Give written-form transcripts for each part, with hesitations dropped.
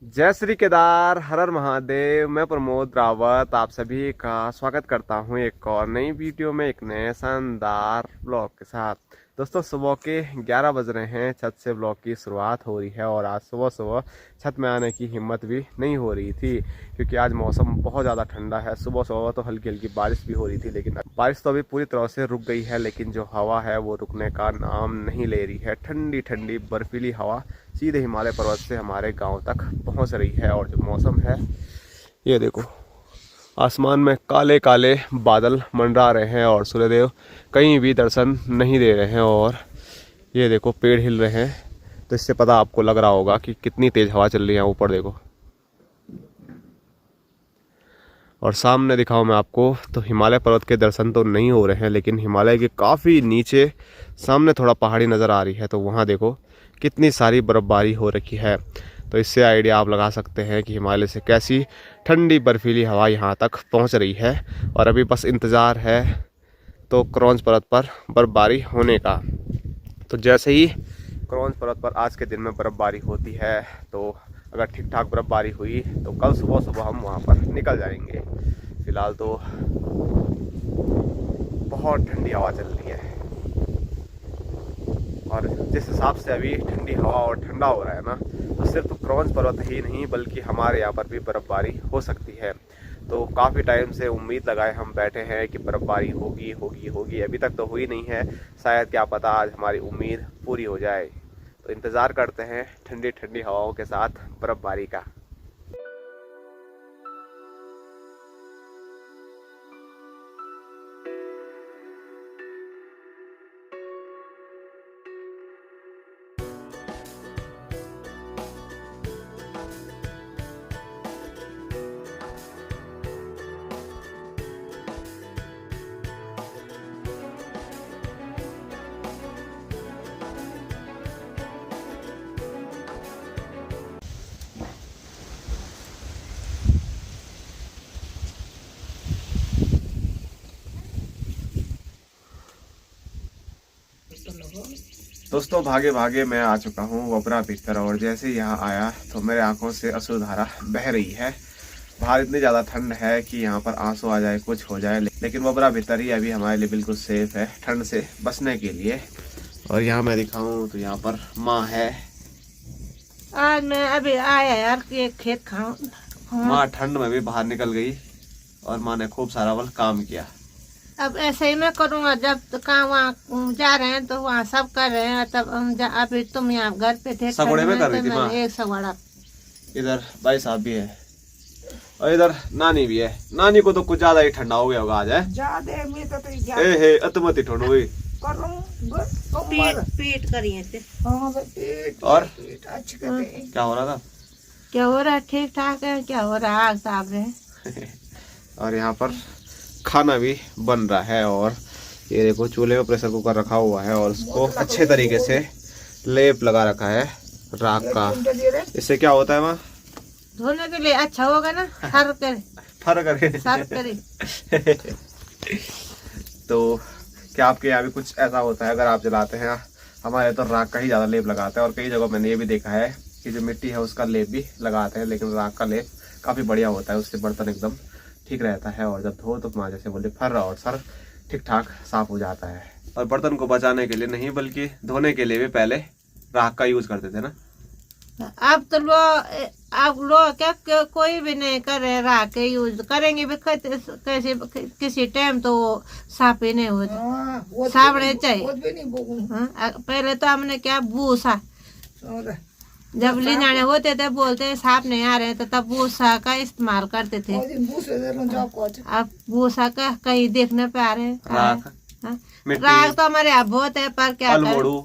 जय श्री केदार, हर हर महादेव। मैं प्रमोद रावत आप सभी का स्वागत करता हूं एक और नई वीडियो में, एक नए शानदार ब्लॉग के साथ। दोस्तों, सुबह के 11 बज रहे हैं, छत से ब्लॉग की शुरुआत हो रही है। और आज सुबह सुबह छत में आने की हिम्मत भी नहीं हो रही थी क्योंकि आज मौसम बहुत ज़्यादा ठंडा है। सुबह सुबह तो हल्की हल्की बारिश भी हो रही थी, लेकिन बारिश तो अभी पूरी तरह से रुक गई है। लेकिन जो हवा है वो रुकने का नाम नहीं ले रही है। ठंडी ठंडी बर्फीली हवा सीधे हिमालय पर्वत से हमारे गांव तक पहुंच रही है। और जो मौसम है, ये देखो, आसमान में काले काले बादल मंडरा रहे हैं और सूर्यदेव कहीं भी दर्शन नहीं दे रहे हैं। और ये देखो, पेड़ हिल रहे हैं, तो इससे पता आपको लग रहा होगा कि कितनी तेज हवा चल रही है। ऊपर देखो, और सामने दिखाऊं मैं आपको तो हिमालय पर्वत के दर्शन तो नहीं हो रहे हैं, लेकिन हिमालय के काफ़ी नीचे सामने थोड़ा पहाड़ी नज़र आ रही है। तो वहाँ देखो कितनी सारी बर्फबारी हो रखी है। तो इससे आइडिया आप लगा सकते हैं कि हिमालय से कैसी ठंडी बर्फीली हवा यहाँ तक पहुँच रही है। और अभी बस इंतज़ार है तो क्रॉन्च पर्वत पर बर्फबारी होने का। तो जैसे ही क्रॉन्च पर्वत पर आज के दिन में बर्फबारी होती है, तो अगर ठीक ठाक बर्फबारी हुई तो कल सुबह सुबह हम वहाँ पर निकल जाएंगे। फिलहाल तो बहुत ठंडी हवा चल रही है, और जिस हिसाब से अभी ठंडी हवा और ठंडा हो रहा है ना, तो सिर्फ क्रॉन्च पर्वत ही नहीं बल्कि हमारे यहाँ पर भी बर्फबारी हो सकती है। तो काफ़ी टाइम से उम्मीद लगाए हम बैठे हैं कि बर्फबारी होगी होगी होगी, अभी तक तो हुई नहीं है। शायद क्या पता आज हमारी उम्मीद पूरी हो जाए। तो इंतज़ार करते हैं ठंडी ठंडी हवाओं के साथ बर्फबारी का। दोस्तों, भागे भागे मैं आ चुका हूँ वबरा भीतर, और जैसे यहाँ आया तो मेरे आंखों से अश्रुधारा बह रही है। बाहर इतनी ज़्यादा ठंड है कि यहाँ पर आंसू आ जाए, कुछ हो जाए, लेकिन वबरा भीतर ही अभी हमारे लिए बिल्कुल सेफ है ठंड से बचने के लिए। और यहाँ मैं दिखाऊँ तो यहाँ पर माँ है। आज मैं अभी आया यार कि खेत खाऊं। माँ ठंड में भी बाहर निकल गई और माँ ने खूब सारा वल काम किया। अब ऐसे ही मैं करूँगा, जब तो काम वहाँ जा रहे हैं तो वहाँ सब कर रहे हैं, तब अभी तुम यहाँ घर पे थे सगोड़े में कर रही थी माँ। एक सगोड़ा। इधर भाई साहब भी है और इधर नानी भी है। नानी को तो कुछ ज्यादा ही ठंडा हो गया होगा आज, है? ज्यादा में तो हे अतमती ठंड हुई। पीट करिए थे। और अच्छी क्या हो रहा था? क्या हो रहा है? ठीक ठाक है। क्या हो रहा है? आग साफ रहे। और यहाँ पर खाना भी बन रहा है, और ये देखो चूल्हे में प्रेशर कुकर रखा हुआ है और उसको अच्छे तरीके से लेप लगा रखा है राख का। इससे क्या होता है माँ? धोने के लिए अच्छा होगा ना, सर करे फर्क करे सर करे। तो क्या आपके यहाँ भी कुछ ऐसा होता है? अगर आप जलाते हैं, हमारे तो राख का ही ज़्यादा लेप लगाते हैं। और कई जगह मैंने ये भी देखा है कि जो मिट्टी है उसका लेप भी लगाते हैं, लेकिन राख का लेप काफ़ी बढ़िया होता है, उससे बर्तन एकदम ठीक रहता है। और जब धो तो माँ जैसे बोले फर और सर ठीक ठाक साफ हो जाता है। और बर्तन को बचाने के लिए नहीं बल्कि धोने के लिए भी पहले राख का यूज करते थे ना। अब तो लोग क्या कोई भी नहीं करे, राख के यूज करेंगे भी कैसे किसी टाइम तो साफ ही नहीं होता। सावड़े चाहिए। पहले तो हमने क्या भूसा, जब लिनाने होते थे बोलते साफ नहीं आ रहे थे, तब भूसा का इस्तेमाल करते थे। अब भूसा का कहीं देखने पे आ रहे। राख तो हमारे यहाँ बहुत है, पर क्या करें?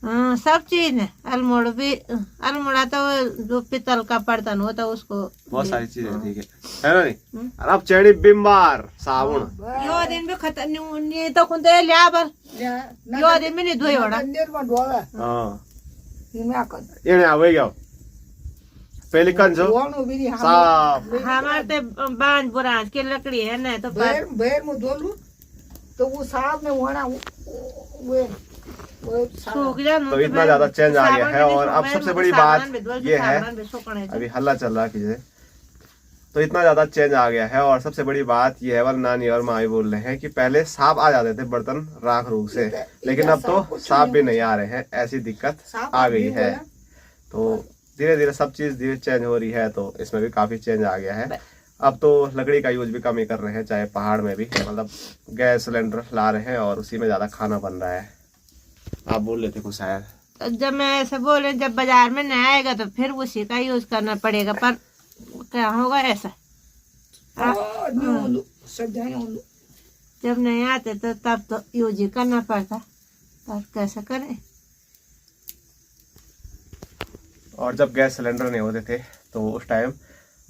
हाँ, सब चीज है। अल्मोड़ा तो जो पितल का बर्तन होता है उसको बहुत सारी चीजें ठीक है ना? नहीं अब चढ़ी बिम्बार साबुन यो दिन भी खतरनाक नहीं तो खुदे लिया पर यो दिन भी नहीं धोए बड़ा। हाँ ये आवे गया पहले कंजो साफ। हमारे तो बांझ बुरांझ की लकड़ी है ना, तो बेर में धो लूं तो वो साफ में होना वो सूख जा तो इतना ज्यादा चेंज आ गया है। और अब सबसे बड़ी बात ये है, अभी हल्ला चल रहा है किसी से, तो इतना ज्यादा चेंज आ गया है। और सबसे बड़ी बात ये है, वाला नानी और माँ भी बोल रहे हैं कि पहले सांप आ जाते थे बर्तन राख रूख से, लेकिन अब तो सांप भी नहीं आ रहे हैं, ऐसी दिक्कत आ गई है। तो धीरे धीरे सब चीज धीरे चेंज हो रही है, तो इसमें भी काफी चेंज आ गया है। अब तो लकड़ी का यूज भी कम ही कर रहे हैं, चाहे पहाड़ में भी, मतलब गैस सिलेंडर ला रहे हैं और उसी में ज्यादा खाना बन रहा है। आप बोल रहे थे कुछ शायद। जब मैं ऐसे बोले, जब बाजार में नहीं आएगा तो फिर उसी का यूज करना पड़ेगा, पर क्या होगा ऐसा। जब नहीं आते तो तब तो यूज ही करना पड़ता, पर कैसे करें। और जब गैस सिलेंडर नहीं होते थे तो उस टाइम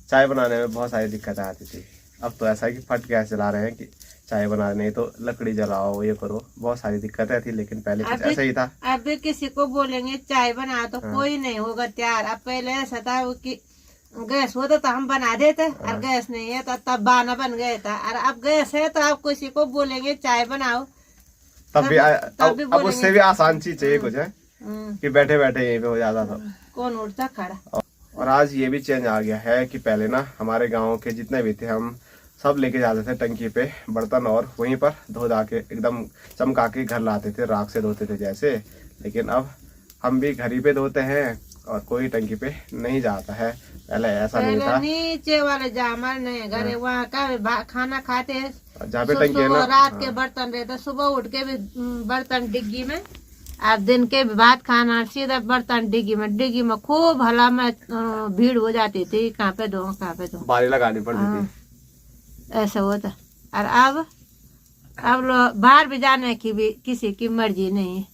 चाय बनाने में बहुत सारी दिक्कतें आती थी। अब तो ऐसा है कि फट गैस जला रहे हैं कि चाय बना, नहीं तो लकड़ी जलाओ, ये करो, बहुत सारी दिक्कतें थी। लेकिन पहले कुछ ऐसा ही था। अभी किसी को बोलेंगे चाय बना तो कोई नहीं होगा तैयार। अब पहले ऐसा था कि गैस होता तो हम बना देते, और गैस नहीं है तो तब बाना बन गया था। और अब गैस है तो आप किसी को बोलेंगे चाय बनाओ, अब उससे भी आसान चीज चाहिए कुछ है कि बैठे बैठे यहीं पे हो जाता था, कौन उठता खड़ा। और आज ये भी चेंज आ गया है कि पहले ना हमारे गांव के जितने भी थे, हम सब लेके जाते थे टंकी पे बर्तन, और वहीं पर धो धा के एकदम चमका के घर लाते थे, राख से धोते थे जैसे। लेकिन अब हम भी घर ही पे धोते हैं और कोई टंकी पे नहीं जाता है। पहले ऐसा नहीं था। नीचे वाले जामर नहीं घर वहाँ का खाना खाते हैं, जहाँ पे टंकी है ना, रात के बर्तन रहते, सुबह उठ के भी बर्तन डिग्गी में, और दिन के भी भात खाना सीधा बर्तन डिग्गी में। डिग्गी में खूब हला में भीड़ हो जाती थी, कहाँ पे दो कहाँ पे दो, बारी लगानी पड़ती थी, ऐसा होता। और अब लोग बाहर भी जाने की भी किसी की मर्जी नहीं है।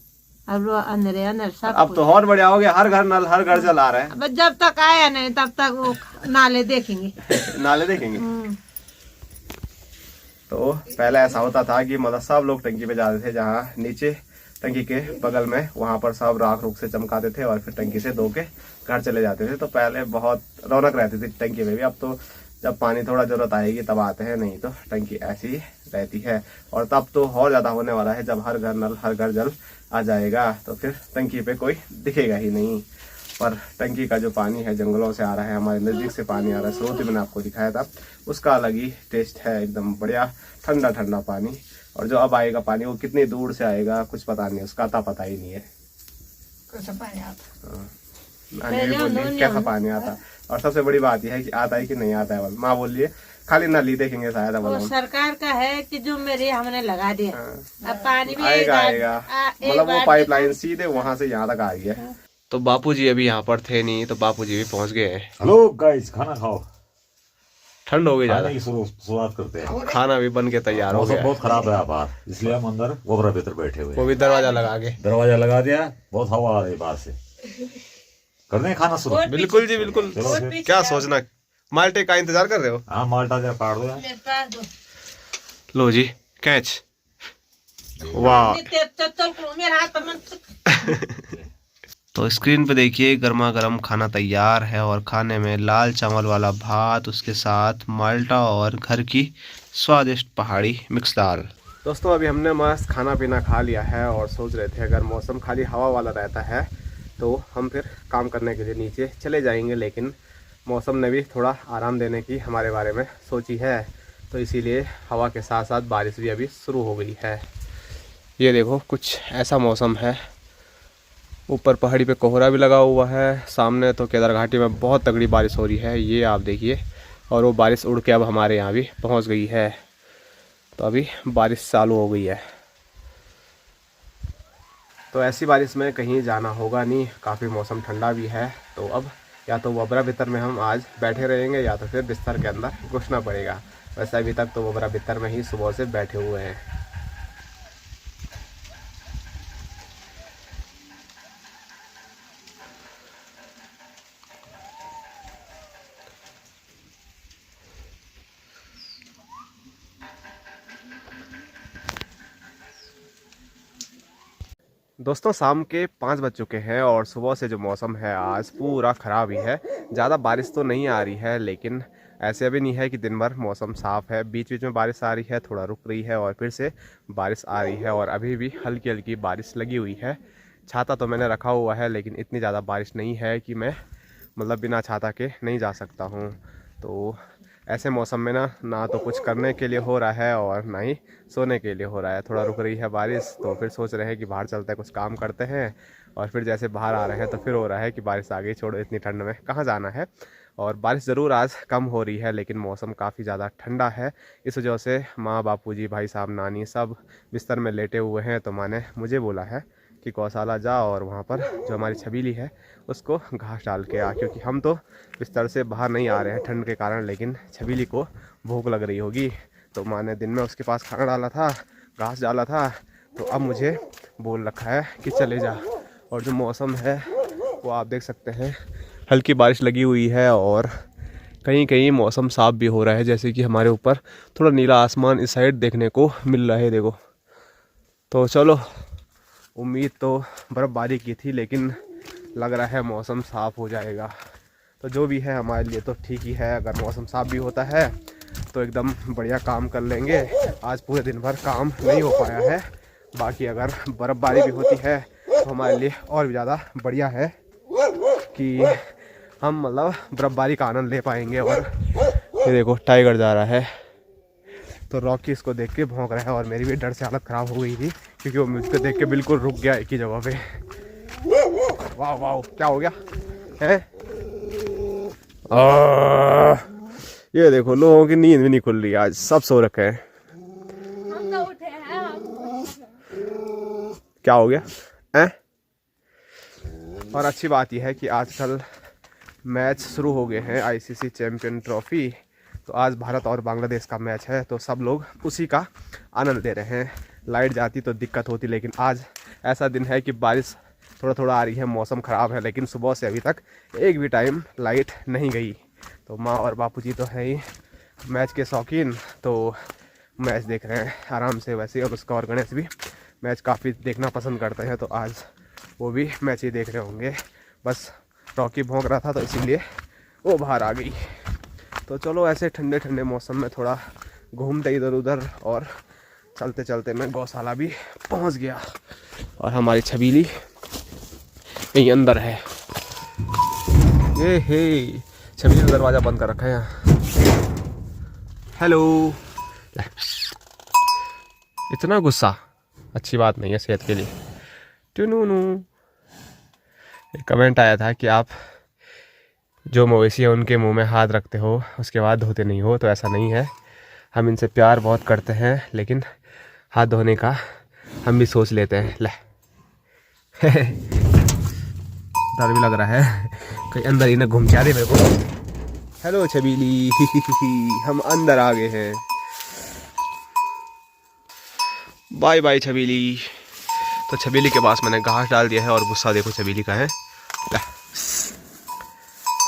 अब लोग अंदर अंदर सब। अब तो और बढ़िया हो गया, हर घर नल, हर घर जल आ रहा है। जब तक आया नहीं तब तक वो नाले देखेंगे। नाले देखेंगे। तो पहले ऐसा होता था कि मतलब सब लोग टंकी पे जाते थे, जहाँ नीचे टंकी के बगल में, वहां पर सब राख रूख से चमकाते थे और फिर टंकी से धो के घर चले जाते थे। तो पहले बहुत रौनक रहती थी टंकी में भी। अब तो जब पानी थोड़ा जरूरत आएगी तब आते हैं, नहीं तो टंकी ऐसी ही रहती है। और तब तो और ज्यादा होने वाला है, जब हर घर नल, हर घर जल आ जाएगा तो फिर टंकी पे कोई दिखेगा ही नहीं। पर टंकी का जो पानी है जंगलों से आ रहा है, हमारे नजदीक से पानी आ रहा है, स्रोत मैंने आपको दिखाया था, उसका अलग ही टेस्ट है, एकदम बढ़िया ठंडा ठंडा पानी। और जो अब आएगा पानी वो कितनी दूर से आएगा कुछ पता नहीं, उसका आता पता ही नहीं है कैसा पानी आता। कैसा पानी आता। और सबसे बड़ी बात यह है कि आता है कि नहीं आता है। माँ बोलिए खाली नली देखेंगे शायद। वो सरकार का है कि जो मेरे हमने लगा दिया। अब पानी भी आएगा मतलब वो पाइपलाइन सीधे वहां से यहाँ तक आ गई है। तो बापूजी अभी यहाँ पर थे नहीं, तो बापूजी भी पहुंच गए हैं। हेलो गाइस, खाना खाओ। ठंड हो गई ज्यादा, शुरुआत करते हैं। खाना भी बन के तैयार हो गया। बहुत खराब है बाहर, इसलिए हम अंदर गोबरा भीतर बैठे हुए। वो भी दरवाजा लगा दिया, बहुत हवा आ रही बाहर से। कर दें खाना शुरू? बिल्कुल जी बिल्कुल। क्या सोचना, माल्टे का इंतजार कर रहे हो? हाँ, माल्टा जरा काट दो यार। लो जी कैच। वाह। तो स्क्रीन पे देखिए गर्मा गर्म खाना तैयार है, और खाने में लाल चावल वाला भात, उसके साथ माल्टा और घर की स्वादिष्ट पहाड़ी मिक्स दाल। दोस्तों अभी हमने मस्त खाना पीना खा लिया है, और सोच रहे थे अगर मौसम खाली हवा वाला रहता है तो हम फिर काम करने के लिए नीचे चले जाएंगे। लेकिन मौसम ने भी थोड़ा आराम देने की हमारे बारे में सोची है, तो इसीलिए हवा के साथ साथ बारिश भी अभी शुरू हो गई है। ये देखो कुछ ऐसा मौसम है। ऊपर पहाड़ी पे कोहरा भी लगा हुआ है, सामने तो केदार घाटी में बहुत तगड़ी बारिश हो रही है, ये आप देखिए। और वो बारिश उड़ के अब हमारे यहाँ भी पहुँच गई है, तो अभी बारिश चालू हो गई है। तो ऐसी बारिश में कहीं जाना होगा नहीं, काफ़ी मौसम ठंडा भी है। तो अब या तो वबरा बितर में हम आज बैठे रहेंगे, या तो फिर बिस्तर के अंदर घुसना पड़ेगा। वैसे अभी तक तो वबरा बितर में ही सुबह से बैठे हुए हैं। दोस्तों शाम के 5 बज चुके हैं और सुबह से जो मौसम है आज पूरा ख़राब ही है। ज़्यादा बारिश तो नहीं आ रही है, लेकिन ऐसे भी नहीं है कि दिन भर मौसम साफ़ है। बीच बीच में बारिश आ रही है, थोड़ा रुक रही है और फिर से बारिश आ रही है और अभी भी हल्की हल्की बारिश लगी हुई है। छाता तो मैंने रखा हुआ है, लेकिन इतनी ज़्यादा बारिश नहीं है कि मैं मतलब बिना छाता के नहीं जा सकता हूँ। तो ऐसे मौसम में ना तो कुछ करने के लिए हो रहा है और ना ही सोने के लिए हो रहा है। थोड़ा रुक रही है बारिश तो फिर सोच रहे हैं कि बाहर चलते हैं, कुछ काम करते हैं। और फिर जैसे बाहर आ रहे हैं तो फिर हो रहा है कि बारिश आ गई, छोड़ो इतनी ठंड में कहाँ जाना है। और बारिश ज़रूर आज कम हो रही है, लेकिन मौसम काफ़ी ज़्यादा ठंडा है। इस वजह से माँ, बापूजी, भाई साहब, नानी सब बिस्तर में लेटे हुए हैं। तो माँ ने मुझे बोला है कि गौशाला जा और वहाँ पर जो हमारी छबीली है उसको घास डाल के आ, क्योंकि हम तो बिस्तर से बाहर नहीं आ रहे हैं ठंड के कारण, लेकिन छबीली को भूख लग रही होगी। तो माँ ने दिन में उसके पास खाना डाला था, घास डाला था, तो अब मुझे बोल रखा है कि चले जा। और जो मौसम है वो आप देख सकते हैं, हल्की बारिश लगी हुई है और कहीं कहीं मौसम साफ़ भी हो रहा है। जैसे कि हमारे ऊपर थोड़ा नीला आसमान इस साइड देखने को मिल रहा है, देखो। तो चलो, उम्मीद तो बर्फ़बारी की थी, लेकिन लग रहा है मौसम साफ़ हो जाएगा। तो जो भी है हमारे लिए तो ठीक ही है। अगर मौसम साफ़ भी होता है तो एकदम बढ़िया काम कर लेंगे। आज पूरे दिन भर काम नहीं हो पाया है। बाकी अगर बर्फ़बारी भी होती है तो हमारे लिए और भी ज़्यादा बढ़िया है कि हम मतलब बर्फ़बारी का आनंद ले पाएंगे। और ये देखो टाइगर जा रहा है, तो रॉकी इसको देख के भौंक रहा है और मेरी भी डर से हालत ख़राब हो गई थी, क्योंकि वो मुझको देख के बिल्कुल रुक गया एक ही जगह पे। वाह वाह, क्या हो गया है? ये देखो, लोगों की नींद भी नहीं खुल रही आज, सब सो रखे हैं। हम तो उठे हैं। क्या हो गया है? और अच्छी बात यह है कि आजकल मैच शुरू हो गए हैं, आईसीसी चैंपियन ट्रॉफी। तो आज भारत और बांग्लादेश का मैच है, तो सब लोग उसी का आनंद ले रहे हैं। लाइट जाती तो दिक्कत होती, लेकिन आज ऐसा दिन है कि बारिश थोड़ा थोड़ा आ रही है, मौसम ख़राब है, लेकिन सुबह से अभी तक एक भी टाइम लाइट नहीं गई। तो माँ और बापूजी तो है ही मैच के शौकीन, तो मैच देख रहे हैं आराम से वैसे। और उसका और गणेश भी मैच काफ़ी देखना पसंद करते हैं, तो आज वो भी मैच ही देख रहे होंगे। बस रॉकी भौंक रहा था तो इसीलिए वो बाहर आ गई। तो चलो, ऐसे ठंडे ठंडे मौसम में थोड़ा घूमते इधर उधर, और चलते चलते मैं गौशाला भी पहुंच गया। और हमारी छबीली यहीं अंदर है। ये हे छबीली ने दरवाज़ा बंद कर रखा है यहाँ। हेलो। इतना गुस्सा अच्छी बात नहीं है सेहत के लिए। टुनूनू। एक कमेंट आया था कि आप जो मवेशी है उनके मुंह में हाथ रखते हो उसके बाद धोते नहीं हो, तो ऐसा नहीं है। हम इनसे प्यार बहुत करते हैं, लेकिन हाथ धोने का हम भी सोच लेते हैं। ले डर भी लग रहा है कहीं अंदर ही ना घुम जा दे मेरे को। हेलो छबीली। हम अंदर आ गए हैं। Bye bye Chhabili. तो छबीली के पास मैंने घास डाल दिया है और गुस्सा देखो छबीली का है।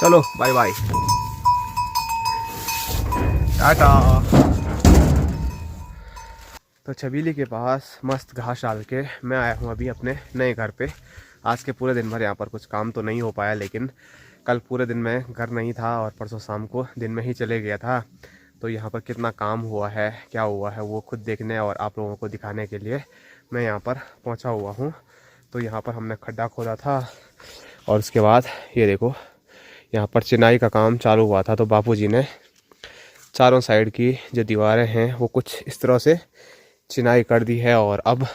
चलो बाय बाय, टाटा। तो छबीली के पास मस्त घास डाल के मैं आया हूँ अभी अपने नए घर पे। आज के पूरे दिन भर यहाँ पर कुछ काम तो नहीं हो पाया, लेकिन कल पूरे दिन मैं घर नहीं था और परसों शाम को दिन में ही चले गया था। तो यहाँ पर कितना काम हुआ है, क्या हुआ है, वो खुद देखने और आप लोगों को दिखाने के लिए मैं यहाँ पर पहुँचा हुआ हूँ। तो यहाँ पर हमने खड्डा खोदा था और उसके बाद ये देखो यहाँ पर चिनाई का काम चालू हुआ था। तो बापूजी ने चारों साइड की जो दीवारें हैं वो कुछ इस तरह से चिनाई कर दी है, और अब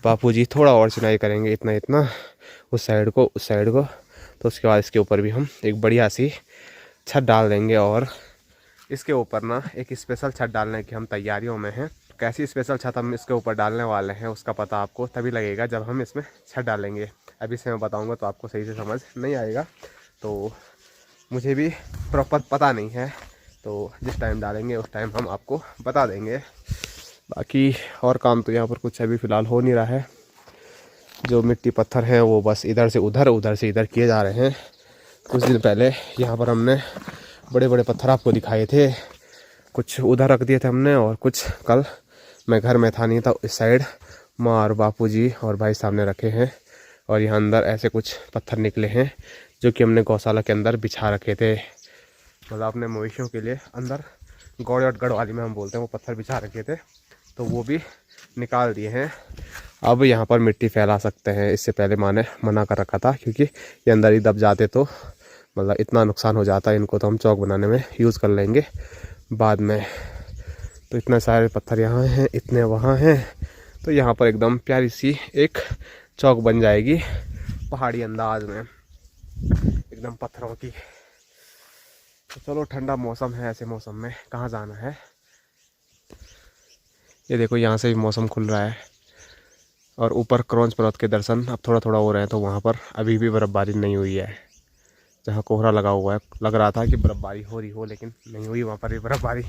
बापूजी थोड़ा और चिनाई करेंगे, इतना इतना उस साइड को उस साइड को। तो उसके बाद इसके ऊपर भी हम एक बढ़िया सी छत डाल देंगे, और इसके ऊपर ना एक स्पेशल छत डालने की हम तैयारियों में हैं। कैसी स्पेशल छत हम इसके ऊपर डालने वाले हैं उसका पता आपको तभी लगेगा जब हम इसमें छत डालेंगे। अभी से मैं बताऊंगा तो आपको सही से समझ नहीं आएगा, तो मुझे भी प्रॉपर पता नहीं है। तो जिस टाइम डालेंगे उस टाइम हम आपको बता देंगे। बाकी और काम तो यहाँ पर कुछ अभी फ़िलहाल हो नहीं रहा है। जो मिट्टी पत्थर हैं वो बस इधर से उधर से इधर किए जा रहे हैं। कुछ दिन पहले यहाँ पर हमने बड़े बड़े पत्थर आपको दिखाए थे, कुछ उधर रख दिए थे हमने, और कुछ कल मैं घर में था नहीं था इस साइड माँ और बापूजी और भाई सामने रखे हैं। और यहाँ अंदर ऐसे कुछ पत्थर निकले हैं जो कि हमने गौशाला के अंदर बिछा रखे थे, मतलब अपने मवेशियों के लिए अंदर गौड़ और गढ़वाली में हम बोलते हैं, वो पत्थर बिछा रखे थे तो वो भी निकाल दिए हैं। अब यहाँ पर मिट्टी फैला सकते हैं, इससे पहले माँ ने मना कर रखा था क्योंकि ये अंदर ही दब जाते तो मतलब इतना नुकसान हो जाता है। इनको तो हम चौक बनाने में यूज़ कर लेंगे बाद में। तो इतने सारे पत्थर यहाँ हैं, इतने वहाँ हैं, तो यहाँ पर एकदम प्यारी सी एक चौक बन जाएगी पहाड़ी अंदाज में, एकदम पत्थरों की। तो चलो, ठंडा मौसम है, ऐसे मौसम में कहाँ जाना है। ये देखो यहाँ से भी मौसम खुल रहा है और ऊपर क्रॉन्च पर्वत के दर्शन अब थोड़ा थोड़ा हो रहे हैं। तो वहाँ पर अभी भी बर्फ़बारी नहीं हुई है, जहाँ कोहरा लगा हुआ है। लग रहा था कि बर्फ़बारी हो रही हो, लेकिन नहीं हुई वहाँ पर भी बर्फ़बारी।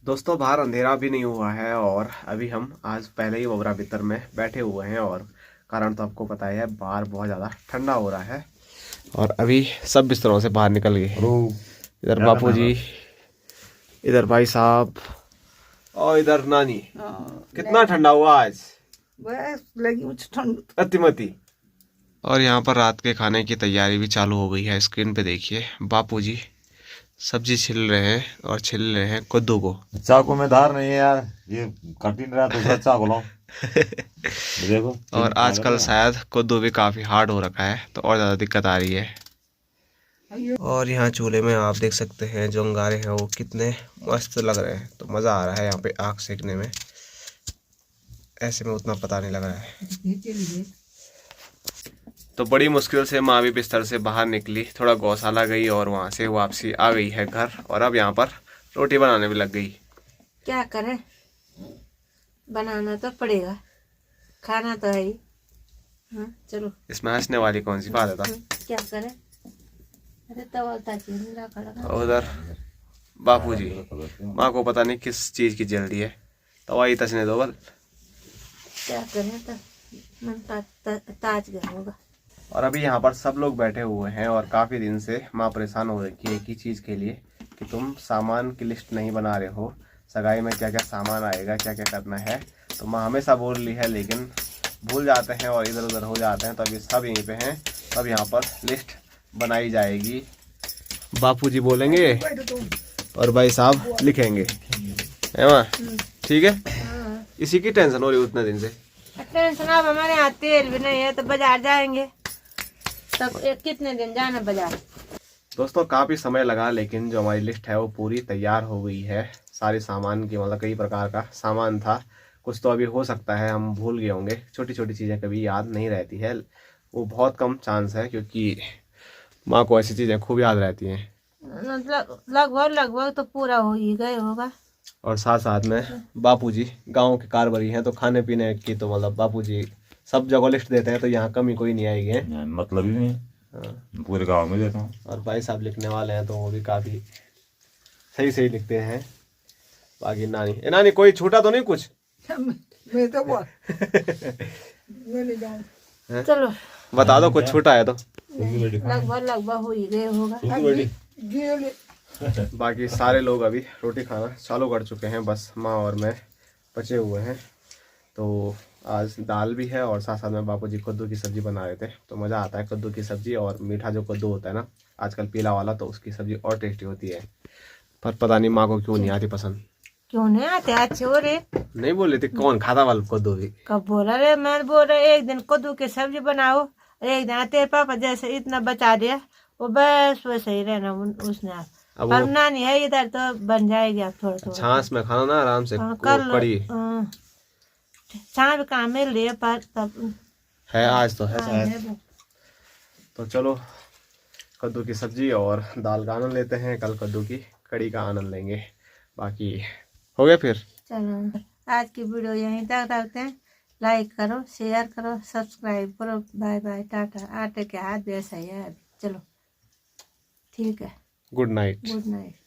दोस्तों, बाहर अंधेरा भी नहीं हुआ है और अभी हम आज पहले ही ओबरा भीतर में बैठे हुए हैं। और कारण तो आपको पता ही है, बाहर बहुत ज़्यादा ठंडा हो रहा है और अभी सब बिस्तरों से बाहर निकल गए। इधर बापूजी, इधर भाई साहब और इधर नानी। कितना ठंडा हुआ आज, बस लगी मुझे ठंड अतिमति। और यहाँ पर रात के खाने की तैयारी भी चालू हो गई है। स्क्रीन पे देखिए, बापूजी सब्जी छिल रहे हैं और छिल रहे हैं कद्दू को। चाकू में धार नहीं है यार, ये कट नहीं रहा, दूसरा चाकू लाओ। देखो। और आजकल शायद कद्दू भी काफ़ी हार्ड हो रखा है, तो और ज़्यादा दिक्कत आ रही है। और यहाँ चूल्हे में आप देख सकते हैं जो अंगारे हैं वो कितने मस्त लग रहे हैं। तो मज़ा आ रहा है यहाँ पे आग सेकने में, ऐसे में उतना पता नहीं लग रहा है। तो बड़ी मुश्किल से माँ भी बिस्तर से बाहर निकली, थोड़ा गौशाला गई और वहाँ से वापसी आ गई है घर। और अब यहाँ पर रोटी बनाने भी लग गई। क्या करें, बनाना तो पड़ेगा, खाना तो है ही। हाँ चलो। इसमें हंसने वाली कौन सी बात है? क्या करें, अरे तवा उधर बापूजी, माँ को पता नहीं किस चीज़ की जल्दी है, तवाई तसने दो बल। क्या करें, तो मन ताज गया होगा। और अभी यहाँ पर सब लोग बैठे हुए हैं और काफ़ी दिन से माँ परेशान हो रखी है एक ही चीज़ के लिए कि तुम सामान की लिस्ट नहीं बना रहे हो, सगाई में क्या क्या सामान आएगा, क्या क्या करना है। तो माँ हमेशा बोल रही है, लेकिन भूल जाते हैं और इधर उधर हो जाते हैं। तो अभी सब यहीं पे हैं, अब यहाँ पर लिस्ट बनाई जाएगी। बापूजी बोलेंगे और भाई साहब लिखेंगे, है माँ? ठीक है, इसी की टेंशन हो रही उतने दिन से। टेंशन, अब हमारे यहाँ तेल भी नहीं है तो बाजार जाएंगे, तब कितने दिन जाना बाजार। दोस्तों, काफ़ी समय लगा, लेकिन जो हमारी लिस्ट है वो पूरी तैयार हो गई है। सारे सामान की, मतलब कई प्रकार का सामान था। कुछ तो अभी हो सकता है हम भूल गए होंगे, छोटी छोटी चीज़ें कभी याद नहीं रहती है, वो बहुत कम चांस है, क्योंकि माँ को ऐसी चीज़ें खूब याद रहती हैं। मतलब लगभग तो पूरा हो ही गए होगा। और साथ साथ में बापूजी गांव के कारभारी हैं, तो खाने पीने की तो मतलब बापूजी सब जगह लिस्ट देते हैं, तो यहाँ कमी कोई नहीं आएगी है। मतलब ही नहीं, पूरे गांव में देता हूँ। और भाई साहब लिखने वाले हैं, तो वो भी काफ़ी सही सही लिखते हैं। बाकी नानी कोई छूटा तो नहीं कुछ? मैं तो चलो बता दो कुछ छूटा है तो। लगभग हो ही गए होगा। बाकी सारे लोग अभी रोटी खाना चालू कर चुके हैं, बस माँ और मैं बचे हुए हैं। तो आज दाल भी है और साथ साथ में बापूजी कद्दू की सब्जी बना रहे थे। तो मज़ा आता है कद्दू की सब्जी, और मीठा जो कद्दू होता है ना आजकल पीला वाला, तो उसकी सब्जी और टेस्टी होती है। पर पता नहीं माँ को क्यों नहीं आती पसंद। क्यों नहीं आते, अच्छे हो रे। नहीं बोल रही थी कौन खाता वाला कद्दू भी? कब बोला रे, मैं बोल रहा एक दिन कद्दू की सब्जी बनाओ, एक दिन तेरे पापा जैसे इतना बचा दिया, वो बस वैसे ही रहना उसने। अब पर नानी है इधर तो बन जाएगी अब थोड़ा थोड़ा। छाछ में खाना ना आराम से, कड़ी छाछ कहाँ मिल रही है, पर तब है आज तो है शायद। तो चलो कद्दू की सब्जी और दाल का आनंद लेते हैं, कल कद्दू की कड़ी का आनंद लेंगे। बाकी हो गया फिर। चलो आज की वीडियो यहीं तक रखते हैं। लाइक करो, शेयर करो, सब्सक्राइब करो। Bye bye, tata. आटे के हाथ भी ऐसा ही है। चलो ठीक है, गुड नाइट। Good night.